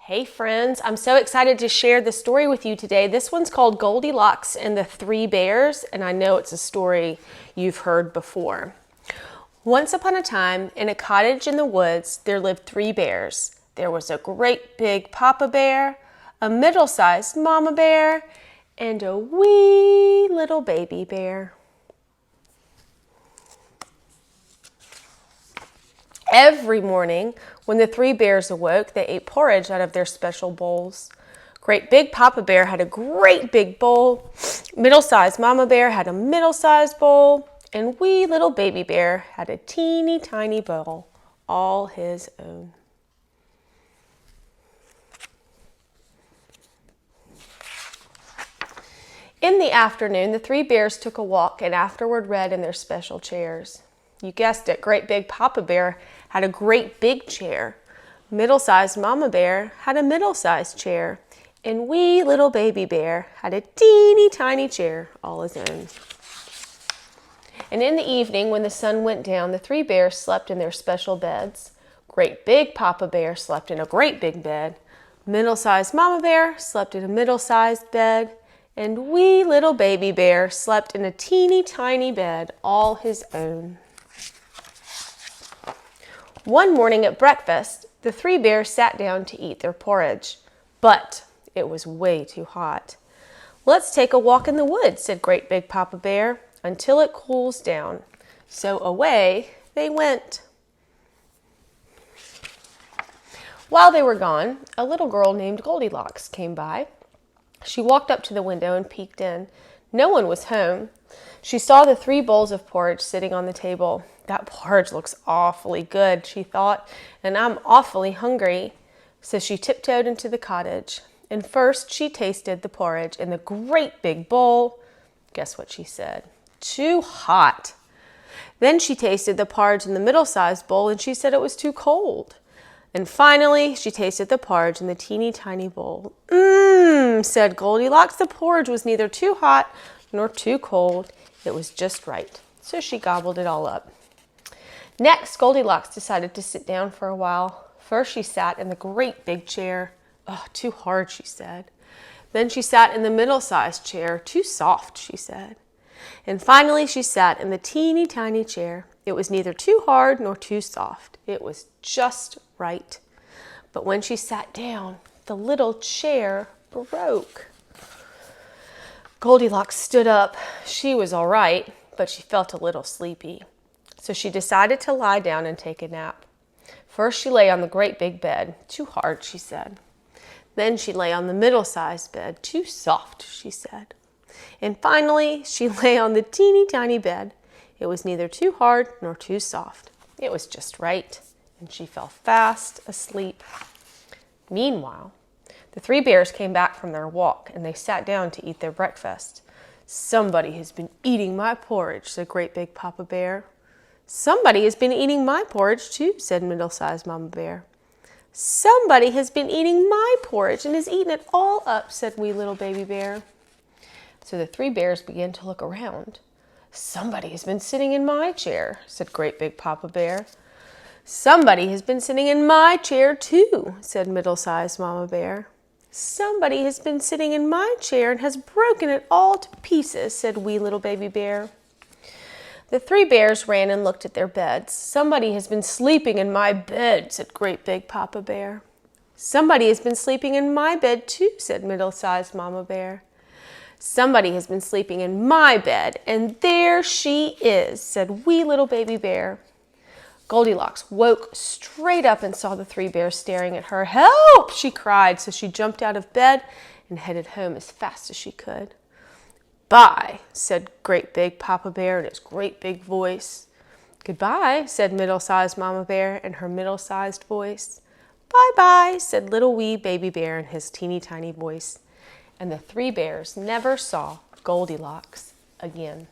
Hey friends, I'm so excited to share the story with you today. This one's called Goldilocks and the Three Bears, and I know it's a story you've heard before. Once upon a time, in a cottage in the woods, there lived three bears. There was a great big papa bear, a middle-sized mama bear, and a wee little baby bear. Every morning, when the three bears awoke, they ate porridge out of their special bowls. Great big Papa Bear had a great big bowl. Middle-sized Mama Bear had a middle-sized bowl. And wee little Baby Bear had a teeny tiny bowl, all his own. In the afternoon, the three bears took a walk and afterward read in their special chairs. You guessed it, great big Papa Bear had a great big chair. Middle-sized Mama Bear had a middle-sized chair. And wee little Baby Bear had a teeny tiny chair all his own. And in the evening, when the sun went down, the three bears slept in their special beds. Great big Papa Bear slept in a great big bed. Middle-sized Mama Bear slept in a middle-sized bed. And wee little Baby Bear slept in a teeny tiny bed all his own. One morning at breakfast, the three bears sat down to eat their porridge, but it was way too hot. "Let's take a walk in the woods," said great big Papa Bear, "until it cools down." So away they went. While they were gone, a little girl named Goldilocks came by. She walked up to the window and peeked in. No one was home. She saw the three bowls of porridge sitting on the table. "That porridge looks awfully good," she thought, "and I'm awfully hungry." So she tiptoed into the cottage. And first she tasted the porridge in the great big bowl. Guess what she said? "Too hot." Then she tasted the porridge in the middle-sized bowl and she said it was too cold. And finally she tasted the porridge in the teeny tiny bowl. Said Goldilocks, the porridge was neither too hot nor too cold. It was just right. So she gobbled it all up. Next, Goldilocks decided to sit down for a while. First, she sat in the great big chair. "Oh, too hard," she said. Then she sat in the middle-sized chair. "Too soft," she said. And finally, she sat in the teeny tiny chair. It was neither too hard nor too soft. It was just right. But when she sat down, the little chair broke. Goldilocks stood up. She was all right, but she felt a little sleepy. So she decided to lie down and take a nap. First, she lay on the great big bed. "Too hard," she said. Then she lay on the middle-sized bed. "Too soft," she said. And finally, she lay on the teeny tiny bed. It was neither too hard nor too soft. It was just right, and she fell fast asleep. Meanwhile, the three bears came back from their walk, and they sat down to eat their breakfast. "Somebody has been eating my porridge," said great big Papa Bear. "Somebody has been eating my porridge too," said middle-sized Mama Bear. "Somebody has been eating my porridge and has eaten it all up," said wee little Baby Bear. So the three bears began to look around. "Somebody has been sitting in my chair," said great big Papa Bear. "Somebody has been sitting in my chair too," said middle-sized Mama Bear. "Somebody has been sitting in my chair and has broken it all to pieces," said wee little Baby Bear. The three bears ran and looked at their beds. "Somebody has been sleeping in my bed," said great big Papa Bear. "Somebody has been sleeping in my bed too," said middle-sized Mama Bear. "Somebody has been sleeping in my bed, and there she is," said wee little Baby Bear. Goldilocks woke straight up and saw the three bears staring at her. "Help!" she cried, so she jumped out of bed and headed home as fast as she could. "Bye," said great big Papa Bear in his great big voice. "Goodbye," said middle-sized Mama Bear in her middle-sized voice. "Bye-bye," said little wee Baby Bear in his teeny tiny voice. And the three bears never saw Goldilocks again.